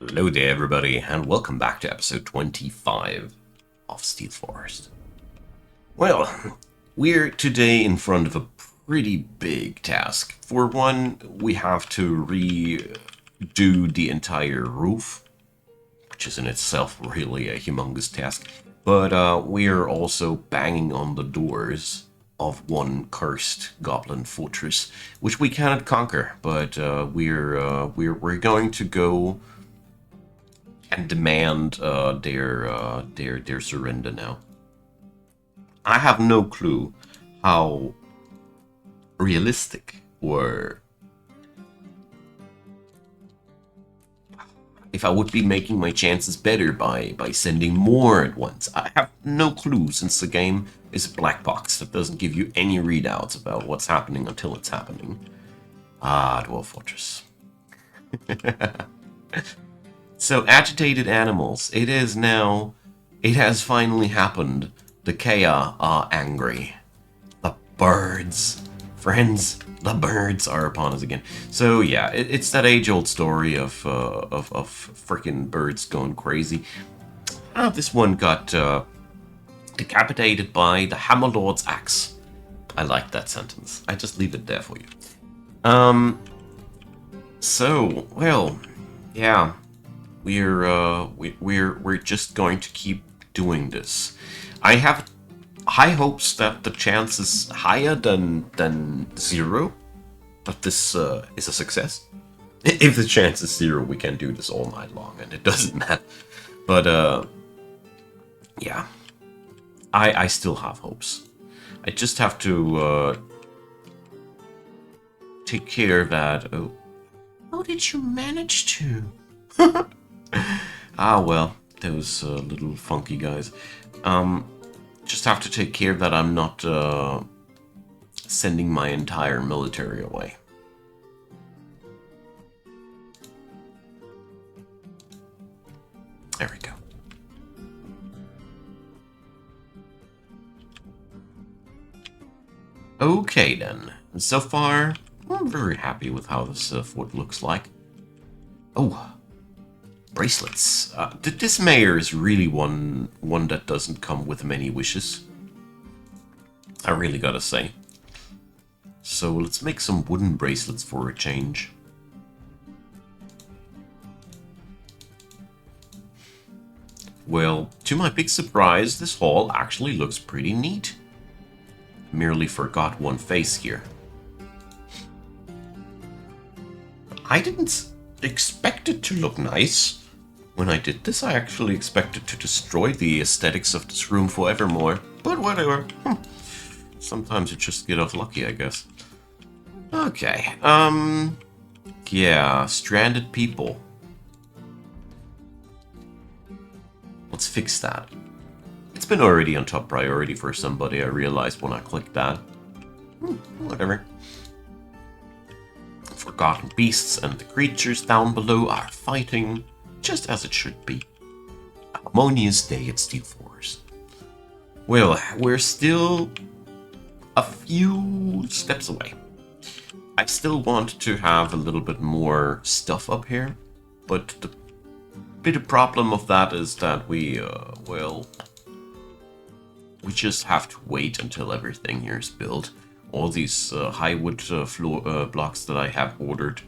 Hello there, everybody, and welcome back to episode 25 of Steel Forest. Well, we're today in front of a pretty big task. For one, we have to redo the entire roof, which is in itself really a humongous task. But we're also banging on the doors of one cursed goblin fortress, which we cannot conquer. But we're going to go and demand their surrender now. I have no clue how realistic or if I would be making my chances better by sending more at once. I have no clue, since the game is a black box that doesn't give you any readouts about what's happening until it's happening. Ah, Dwarf Fortress. So, agitated animals. It is now. It has finally happened. The Kea are angry. The birds. Friends, the birds are upon us again. So, yeah, it's that age-old story of freaking birds going crazy. This one got decapitated by the Hammer Lord's axe. I like that sentence. I just leave it there for you. So, well, yeah. We're just going to keep doing this. I have high hopes that the chance is higher than zero that this is a success. If the chance is zero, we can do this all night long, and it doesn't matter. But yeah, I still have hopes. I just have to take care that. Oh, how did you manage to? Well, those little funky guys. Just have to take care that I'm not sending my entire military away. There we go. Okay then. So far, I'm very happy with how this fort looks like. Oh. Bracelets. The Dismayer is really one that doesn't come with many wishes. I really gotta say. So let's make some wooden bracelets for a change. Well, to my big surprise, this hall actually looks pretty neat. Merely forgot one face here. I didn't expect it to look nice. When I did this, I actually expected to destroy the aesthetics of this room forevermore. But whatever. Sometimes you just get off lucky, I guess. Okay. Yeah, stranded people. Let's fix that. It's been already on top priority for somebody, I realized when I clicked that. Whatever. Forgotten beasts and the creatures down below are fighting. Just as it should be. A harmonious day at Steel Forest. Well, we're still a few steps away. I still want to have a little bit more stuff up here, but the bit of problem of that is that we just have to wait until everything here is built. All these high wood floor blocks that I have ordered,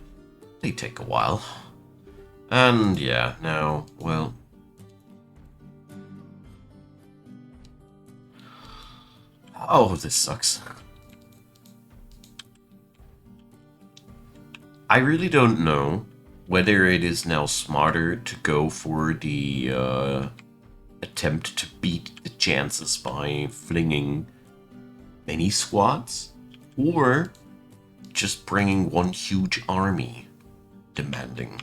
they take a while. And yeah, now, well... Oh, this sucks. I really don't know whether it is now smarter to go for the attempt to beat the chances by flinging many squads, or just bringing one huge army demanding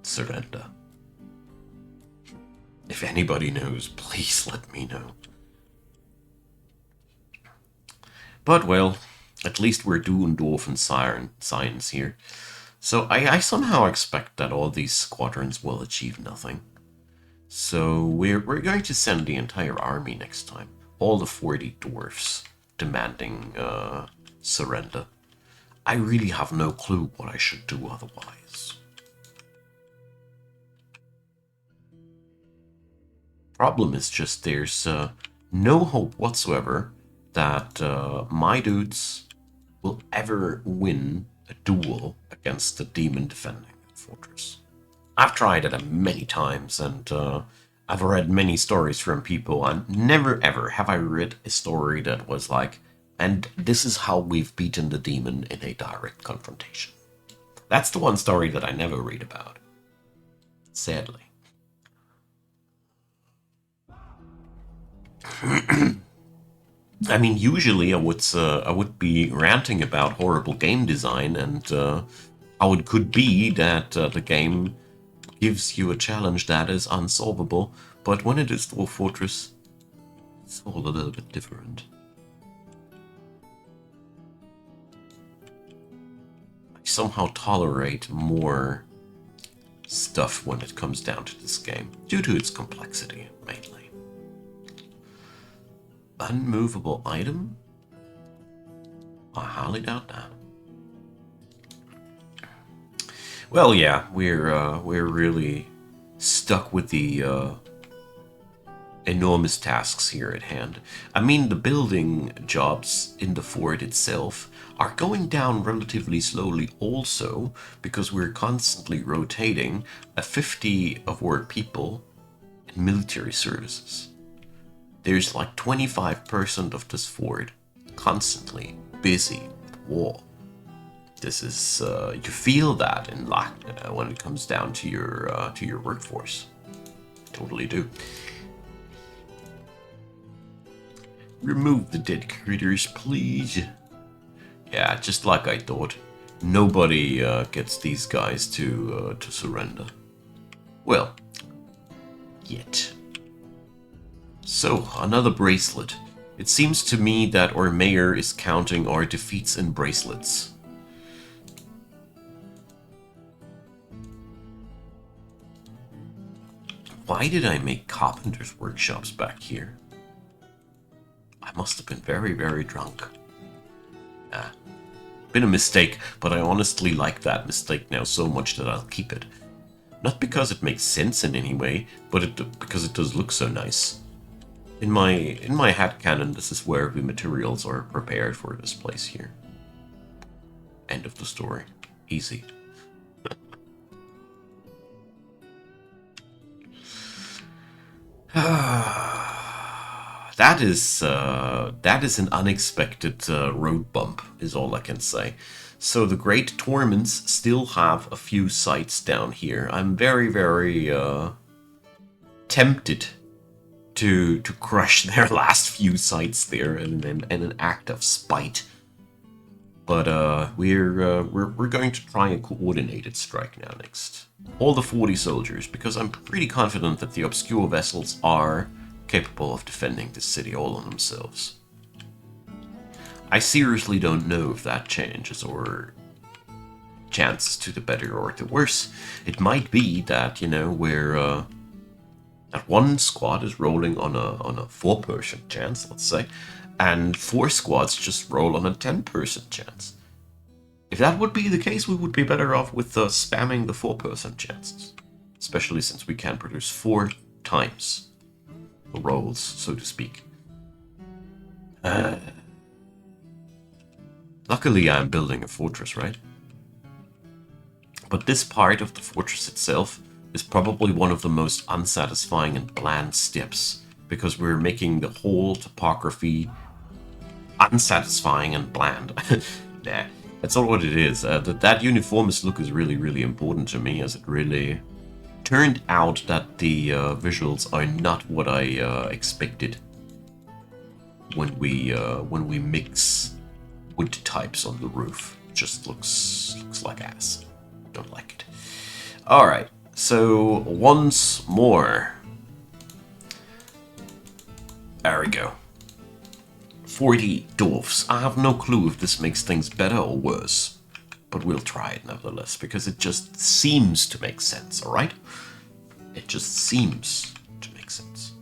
surrender. If anybody knows, please let me know. But well, at least we're doing dwarf science here. So I somehow expect that all these squadrons will achieve nothing. So we're going to send the entire army next time. All the 40 dwarfs demanding surrender. I really have no clue what I should do otherwise. Problem is just there's no hope whatsoever that my dudes will ever win a duel against the demon defending that fortress. I've tried it many times, and I've read many stories from people, and never ever have I read a story that was like, and this is how we've beaten the demon in a direct confrontation. That's the one story that I never read about. Sadly. I mean, usually I would be ranting about horrible game design and how it could be that the game gives you a challenge that is unsolvable, but when it is Dwarf Fortress, it's all a little bit different. I somehow tolerate more stuff when it comes down to this game, due to its complexity, mainly. Unmovable item? I highly doubt that. Well, yeah, we're really stuck with the enormous tasks here at hand. I mean, the building jobs in the fort itself are going down relatively slowly also, because we're constantly rotating 50 of our people in military services. There's like 25% of this fort constantly busy with war. This is you feel that in when it comes down to your workforce. Totally do. Remove the dead critters, please. Yeah, just like I thought. Nobody gets these guys to surrender. Well, yet. So, another bracelet. It seems to me that our mayor is counting our defeats in bracelets. Why did I make carpenters' workshops back here? I must have been very, very drunk. Been a mistake, but I honestly like that mistake now so much that I'll keep it. Not because it makes sense in any way, but because it does look so nice. In my headcanon, this is where the materials are prepared for this place here. End of the story. Easy. That is an unexpected road bump, is all I can say. So the Great Torments still have a few sites down here. I'm very, very tempted to crush their last few sites there in an act of spite. But we're going to try a coordinated strike now next. All the 40 soldiers, because I'm pretty confident that the obscure vessels are capable of defending this city all on themselves. I seriously don't know if that changes or chances to the better or the worse. It might be that, you know, where that one squad is rolling on a 4% chance, let's say, and 4 squads just roll on a 10% chance. If that would be the case, we would be better off with spamming the 4% chances, especially since we can produce 4 times the rolls, so to speak. Luckily, I'm building a fortress, right? But this part of the fortress itself is probably one of the most unsatisfying and bland steps, because we're making the whole topography unsatisfying and bland. Nah, that's not what it is. That uniformist look is really, really important to me, as it really turned out that the visuals are not what I expected when we mix wood types on the roof. It just looks like ass. Don't like it. All right, so once more. There we go. 40 dwarfs. I have no clue if this makes things better or worse, but we'll try it nevertheless, because it just seems to make sense, alright? It just seems to make sense.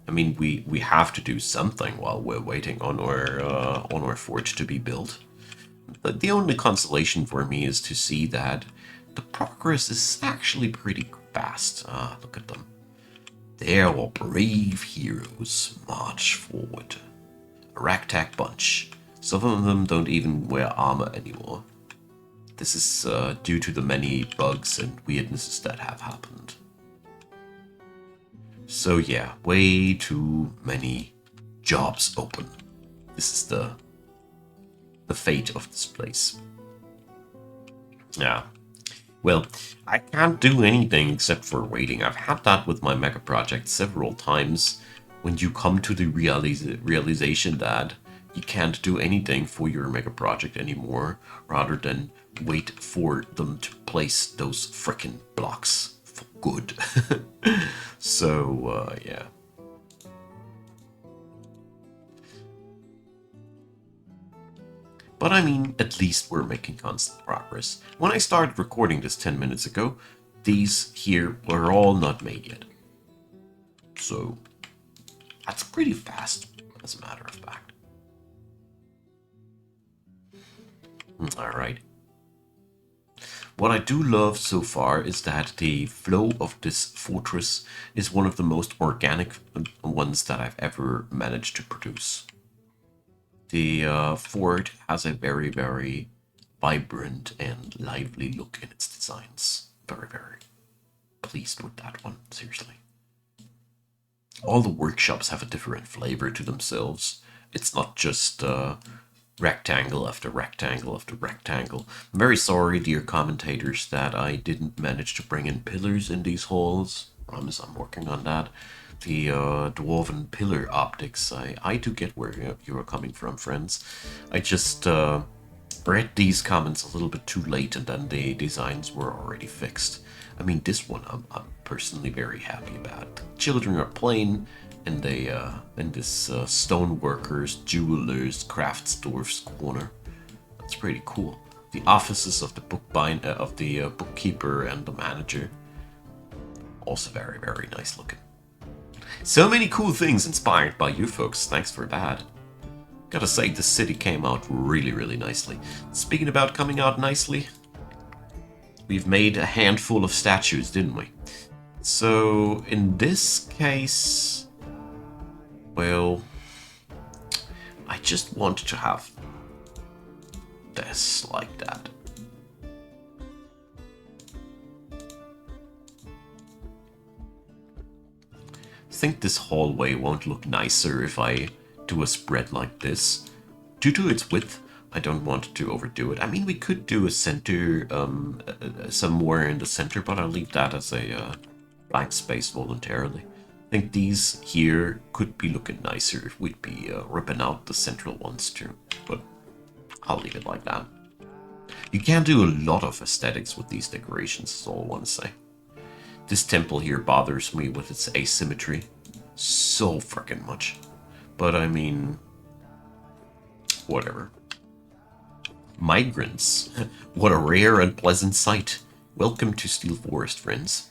I mean, we have to do something while we're waiting on our fort to be built. But the only consolation for me is to see that the progress is actually pretty fast. Look at them. There our brave heroes march forward. A ragtag bunch. Some of them don't even wear armor anymore. This is due to the many bugs and weirdnesses that have happened. So yeah, way too many jobs open. This is the fate of this place. Yeah. Well, I can't do anything except for waiting. I've had that with my mega project several times. When you come to the realization that you can't do anything for your mega project anymore, rather than wait for them to place those frickin' blocks for good. So, yeah. But I mean, at least we're making constant progress. When I started recording this 10 minutes ago, these here were all not made yet. So, that's pretty fast, as a matter of fact. Alright. What I do love so far is that the flow of this fortress is one of the most organic ones that I've ever managed to produce. The fort has a very, very vibrant and lively look in its designs. Very, very pleased with that one, seriously. All the workshops have a different flavor to themselves. It's not just rectangle after rectangle after rectangle. I'm very sorry, dear commentators, that I didn't manage to bring in pillars in these halls. Promise I'm working on that. The dwarven pillar optics, I do get where you are coming from, friends. I just read these comments a little bit too late, and then the designs were already fixed. I mean, this one I'm personally very happy about. Children are playing in this stoneworkers, jewelers, crafts dwarfs corner. That's pretty cool. The offices of the bookkeeper and the manager, also very, very nice looking. So many cool things inspired by you folks. Thanks for that. Gotta say, the city came out really, really nicely. Speaking about coming out nicely, we've made a handful of statues, didn't we? So, in this case, well, I just want to have this like that. I think this hallway won't look nicer if I do a spread like this. Due to its width, I don't want to overdo it. I mean, we could do a center, somewhere in the center, but I'll leave that as a blank space voluntarily. I think these here could be looking nicer if we'd be ripping out the central ones too, but I'll leave it like that. You can do a lot of aesthetics with these decorations, is all I want to say. This temple here bothers me with its asymmetry so freaking much. But I mean, whatever. Migrants. What a rare and pleasant sight. Welcome to Steel Forest, friends.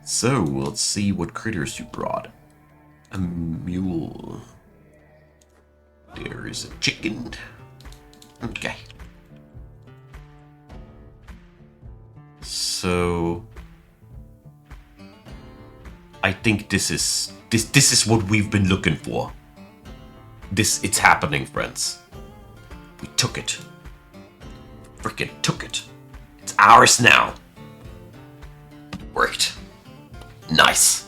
So, let's see what critters you brought. A mule. There is a chicken. Okay. So, I think this is what we've been looking for. It's happening, friends. We took it. Freaking took it. It's ours now. Worked. Nice.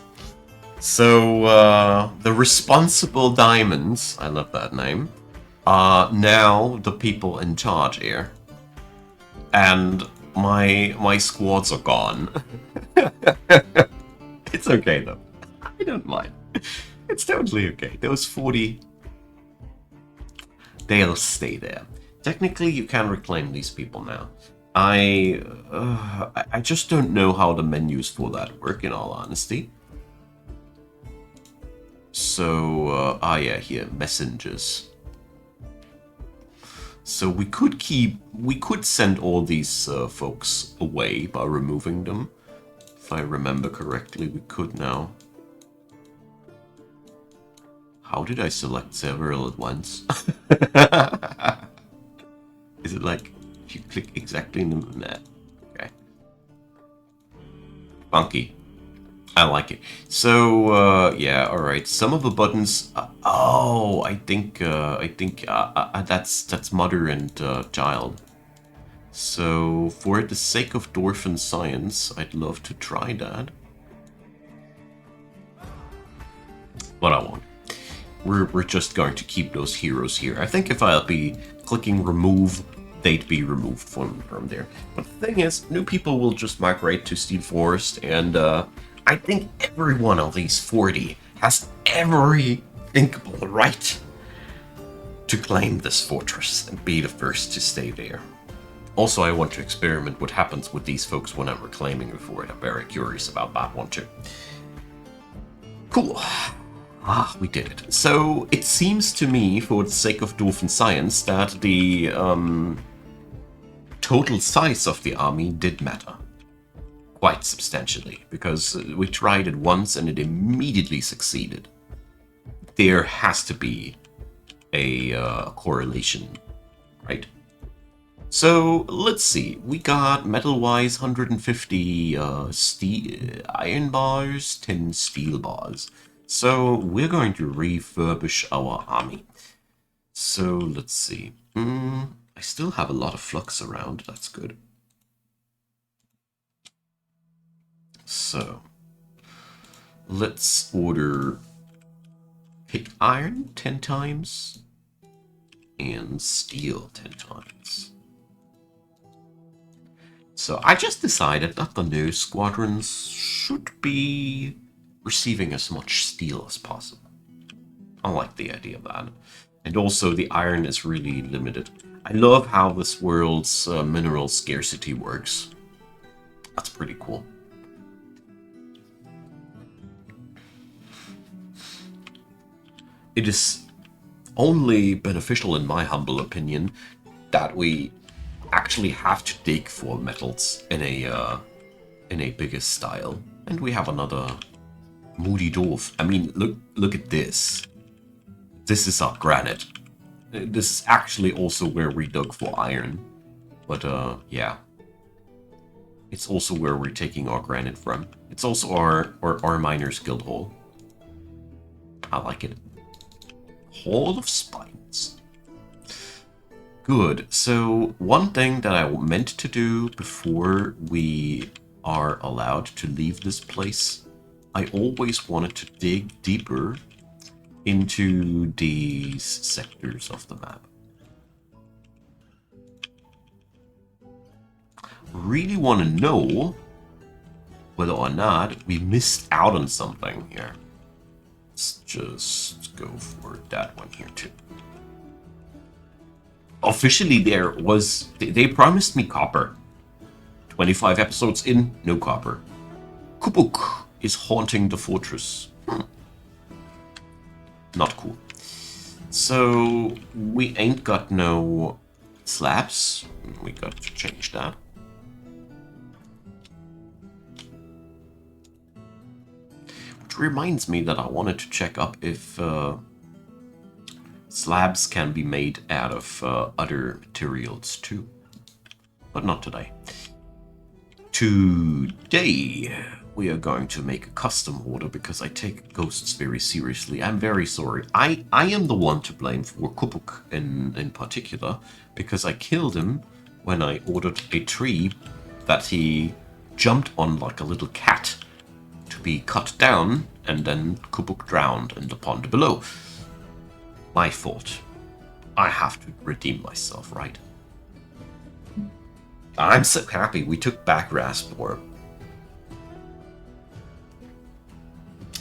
So, the responsible diamonds, I love that name, are now the people in charge here. And my squads are gone. It's okay though. I don't mind. It's totally okay. Those 40, they'll stay there. Technically, you can reclaim these people now. I just don't know how the menus for that work, in all honesty. So, yeah, here, messengers. So we could send all these folks away by removing them. If I remember correctly, we could now. How did I select several at once? Is it like if you click exactly in the map? Okay. Funky. I like it. So, yeah, alright. Some of the buttons... oh, I think that's mother and child. So, for the sake of dwarf science, I'd love to try that. But I won't. We're just going to keep those heroes here. I think if I'll be clicking remove, they'd be removed from there. But the thing is, new people will just migrate to Steel Forest, and I think every one of these 40 has every thinkable right to claim this fortress and be the first to stay there. Also, I want to experiment what happens with these folks when I'm reclaiming before it. I'm very curious about that one too. Cool. Ah, we did it. So, it seems to me, for the sake of dwarf science, that the total size of the army did matter. Quite substantially, because we tried it once and it immediately succeeded. There has to be a correlation, right? So, let's see. We got metal-wise 150 iron bars, 10 steel bars. So, we're going to refurbish our army. So, let's see. I still have a lot of flux around. That's good. So, let's order pig iron 10 times and steel 10 times. So, I just decided that the new squadrons should be receiving as much steel as possible. I like the idea of that. And also the iron is really limited. I love how this world's mineral scarcity works. That's pretty cool. It is only beneficial, in my humble opinion, that we actually have to dig for metals in a bigger style. And we have another Moody Dwarf. I mean, look at this. This is our granite. This is actually also where we dug for iron. But, yeah. It's also where we're taking our granite from. It's also our Miner's Guild Hall. I like it. Hall of Spines. Good. So, one thing that I meant to do before we are allowed to leave this place, I always wanted to dig deeper into these sectors of the map. Really want to know whether or not we missed out on something here. Let's just go for that one here too. Officially there was... They promised me copper. 25 episodes in, no copper. Kupuk is haunting the fortress. Not cool. So, we ain't got no slabs. We got to change that. Which reminds me that I wanted to check up if slabs can be made out of other materials too. But not today. Today, we are going to make a custom order because I take ghosts very seriously. I'm very sorry. I am the one to blame for Kupuk in particular, because I killed him when I ordered a tree that he jumped on like a little cat to be cut down, and then Kupuk drowned in the pond below. My fault. I have to redeem myself, right? I'm so happy we took back Raspor.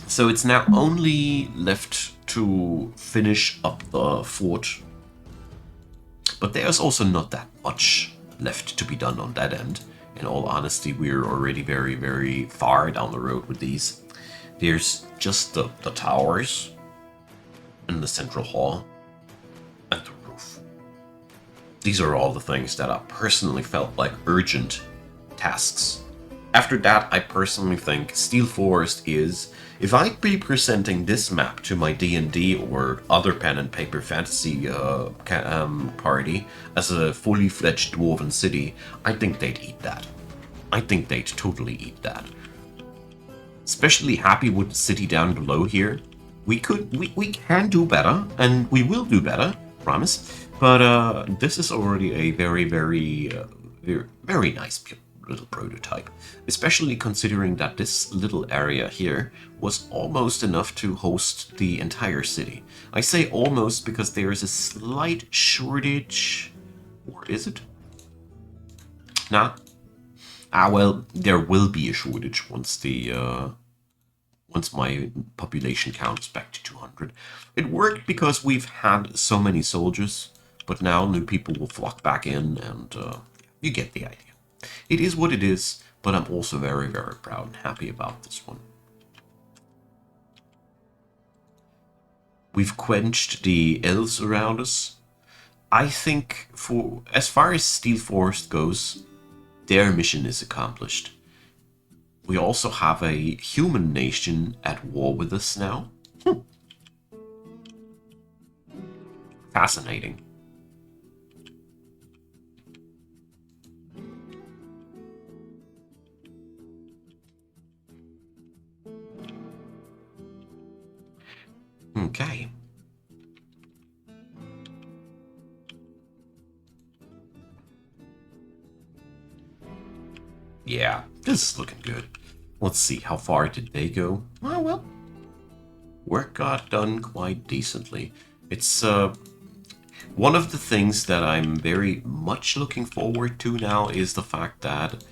So it's now only left to finish up the fort. But there's also not that much left to be done on that end. In all honesty, we're already very, very far down the road with these. There's just the towers and the central hall and the roof. These are all the things that I personally felt like urgent tasks. After that, I personally think Steel Forest is, if I'd be presenting this map to my D&D or other pen and paper fantasy party as a fully fledged dwarven city, I think they'd eat that. I think they'd totally eat that. especially happy with the city down below here. We can do better, and we will do better, promise. But this is already a very nice little prototype, especially considering that this little area here was almost enough to host the entire city. I say almost because there is a slight shortage, or is it? Nah. Ah, well, there will be a shortage once once my population count is back to 200. It worked because we've had so many soldiers, but now new people will flock back in, and you get the idea. It is what it is, but I'm also very proud and happy about this one. We've quenched the elves around us. I think for as far as Steel Forest goes, their mission is accomplished. We also have a human nation at war with us now. Fascinating. Okay. Yeah, this is looking good. Let's see, how far did they go? Oh, well, work got done quite decently. It's one of the things that I'm very much looking forward to now is the fact that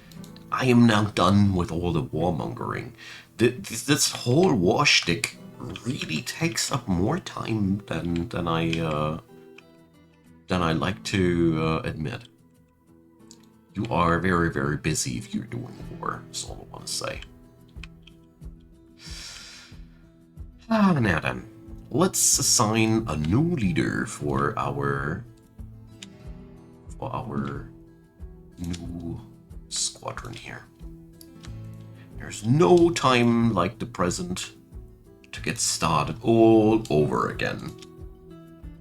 I am now done with all the warmongering. This whole war shtick really takes up more time than I like to admit. You are very busy if you're doing war, is all I want to say. Now then, let's assign a new leader for our new squadron here. There's no time like the present to get started all over again.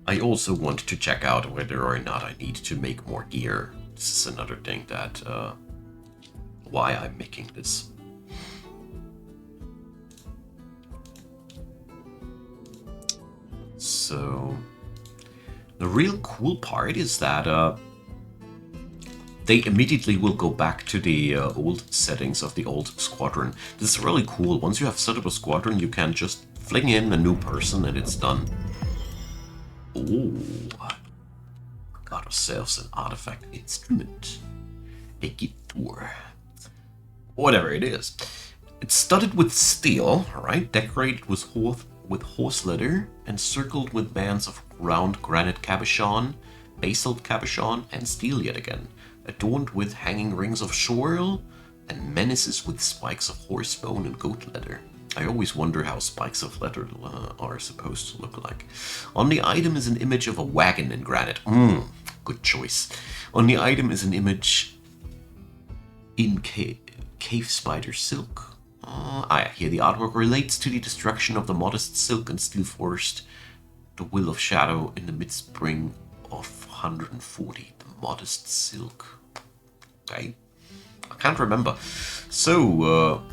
I also want to check out whether or not I need to make more gear. This is another thing that why I'm making this. So the real cool part is that they immediately will go back to the old settings of the old squadron. This is really cool. Once you have set up a squadron, you can just fling in a new person and it's done. Oh, got ourselves an artifact instrument. A guitar. Whatever it is. It's studded with steel, right? Decorated with horse leather, encircled with bands of round granite cabochon, basalt cabochon, and steel yet again, adorned with hanging rings of sorrel, and menaces with spikes of horse bone and goat leather. I always wonder how spikes of leather are supposed to look like. On the item is an image of a wagon in granite. Good choice. On the item is an image in cave spider silk. Here the artwork relates to the destruction of the modest silk and steel forest, the will of shadow in the mid-spring of 140. The modest silk. Okay. I can't remember. So,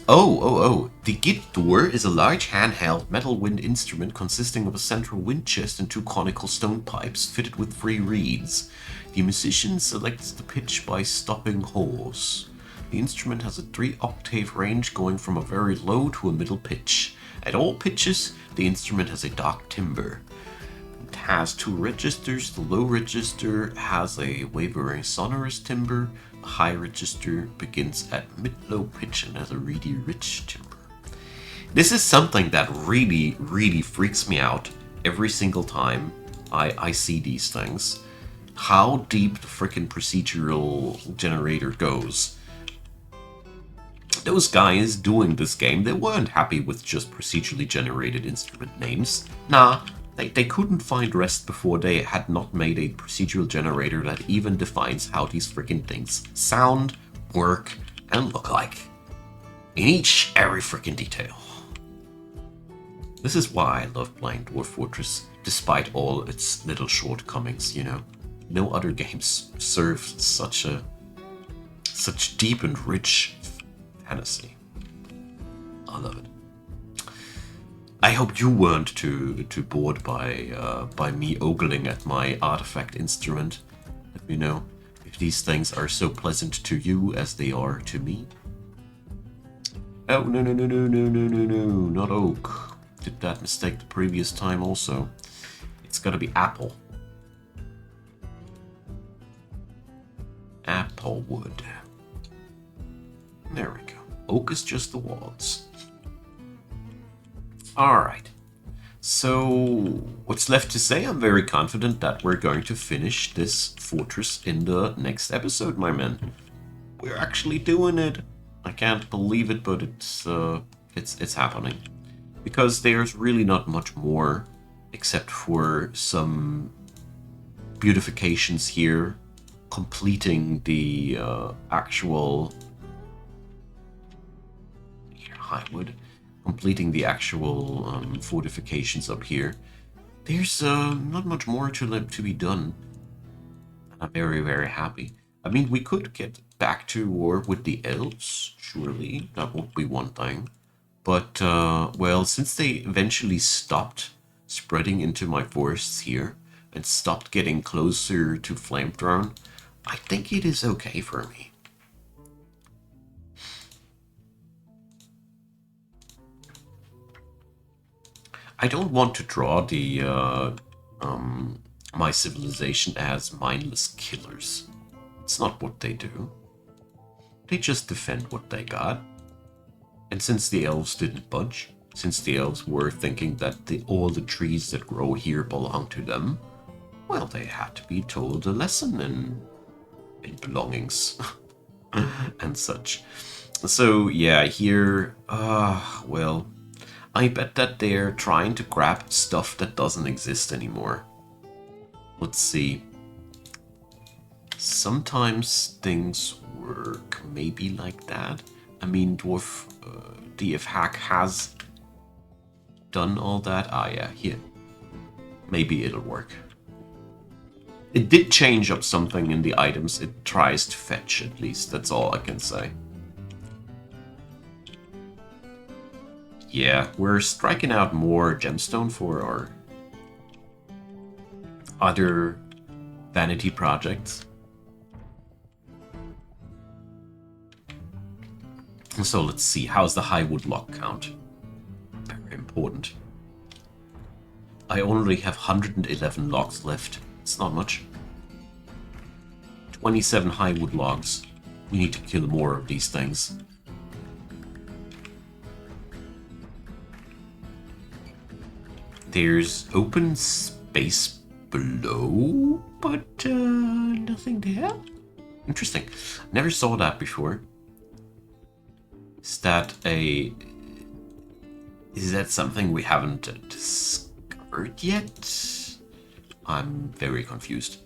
the guitar is a large handheld metal wind instrument consisting of a central wind chest and two conical stone pipes fitted with 3 reeds. The musician selects the pitch by stopping horse. The instrument has a 3-octave range going from a very low to a middle pitch. At all pitches, the instrument has a dark timbre. It has 2 registers. The low register has a wavering sonorous timbre. The high register begins at mid-low pitch and has a reedy rich timbre. This is something that really freaks me out every single time I see these things. How deep the frickin' procedural generator goes. Those guys doing this game, they weren't happy with just procedurally generated instrument names. Nah, they couldn't find rest before they had not made a procedural generator that even defines how these freaking things sound, work, and look like. In every freaking detail. This is why I love playing Dwarf Fortress, despite all its little shortcomings, you know. No other games serve such deep and rich fantasy. I love it. I hope you weren't too bored by me ogling at my artifact instrument. Let me know if these things are so pleasant to you as they are to me. Oh, no, no, no, no, no, no, no, no, not oak. Did that mistake the previous time also. It's gotta be apple. Apple wood. There we go. Oak is just the walls. Alright. So, what's left to say? I'm very confident that we're going to finish this fortress in the next episode, my men. We're actually doing it. I can't believe it, but it's happening. Because there's really not much more, except for some beautifications here, completing the actual Highwood, completing the actual fortifications up here. There's not much more to be done. I'm very, very happy. I mean, we could get back to war with the elves, surely. That would be one thing. But, well, since they eventually stopped spreading into my forests here and stopped getting closer to Flamethrone, I think it is okay for me. I don't want to draw the my civilization as mindless killers. It's not what they do. They just defend what they got. And since the elves didn't budge, since the elves were thinking that all the trees that grow here belong to them, well, they had to be told a lesson in belongings and such. So, yeah, here, well, I bet that they're trying to grab stuff that doesn't exist anymore. Let's see. Sometimes things work maybe like that. I mean, DF Hack has done all that. Ah, yeah, here. Maybe it'll work. It did change up something in the items it tries to fetch, at least. That's all I can say. Yeah, we're striking out more gemstone for our other vanity projects. So let's see, how's the Highwood log count? Very important. I only have 111 logs left. It's not much. 27 Highwood logs. We need to kill more of these things. There's open space below, but nothing there. Interesting. Never saw that before. Is that something we haven't discovered yet? I'm very confused.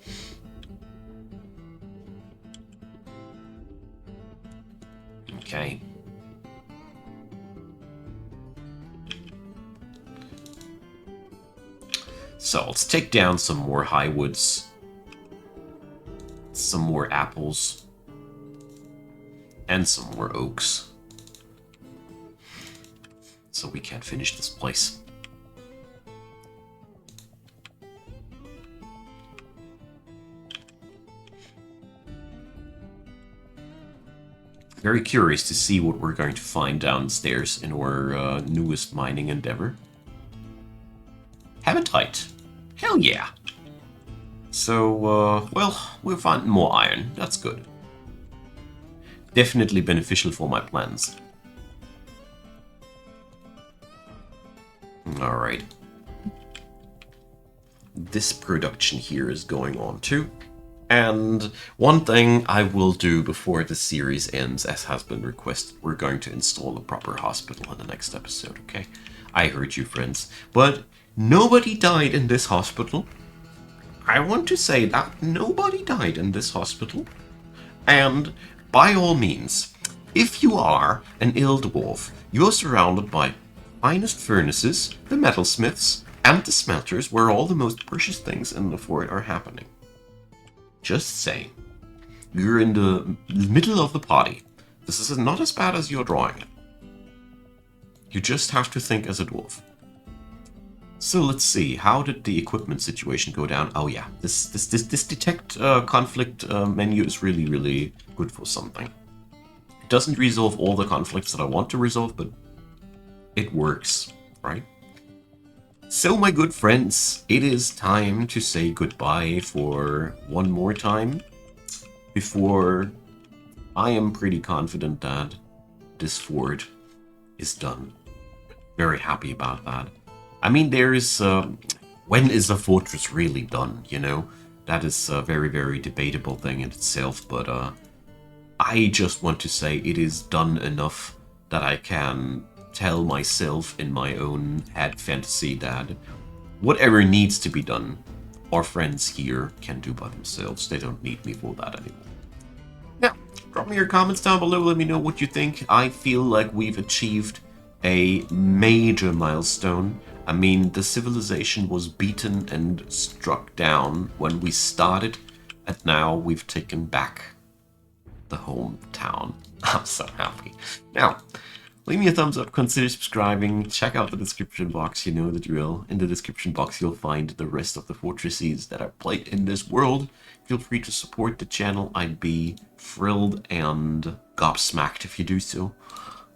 Okay. So let's take down some more Highwoods, some more apples, and some more oaks. So we can finish this place. Very curious to see what we're going to find downstairs in our newest mining endeavor. Hematite. Hell yeah. So, well, we're finding more iron. That's good. Definitely beneficial for my plans. Alright. This production here is going on too. And one thing I will do before the series ends, as has been requested, we're going to install a proper hospital in the next episode, okay? I heard you, friends. But nobody died in this hospital. I want to say that nobody died in this hospital. And by all means, if you are an ill dwarf, you're surrounded by finest furnaces, the metalsmiths, and the smelters where all the most precious things in the fort are happening. Just saying. You're in the middle of the party. This is not as bad as you're drawing it. You just have to think as a dwarf. So let's see, how did the equipment situation go down? Oh yeah, this detect conflict menu is really, really good for something. It doesn't resolve all the conflicts that I want to resolve, but it works, right? So my good friends, it is time to say goodbye for one more time before I am pretty confident that this fort is done. Very happy about that. I mean, there is... when is a fortress really done, you know? That is a very, very debatable thing in itself, but I just want to say it is done enough that I can tell myself in my own head fantasy that whatever needs to be done, our friends here can do by themselves. They don't need me for that anymore. Now, drop me your comments down below. Let me know what you think. I feel like we've achieved a major milestone. I mean, the civilization was beaten and struck down when we started, and now we've taken back the hometown. I'm so happy. Now, leave me a thumbs up, consider subscribing, check out the description box, you know the drill. In the description box you'll find the rest of the fortresses that are played in this world. Feel free to support the channel, I'd be thrilled and gobsmacked if you do so.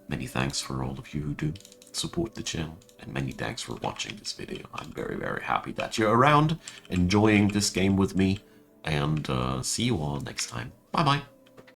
Many thanks for all of you who do support the channel, and many thanks for watching this video. I'm very, very happy that you're around, enjoying this game with me, and see you all next time. Bye-bye.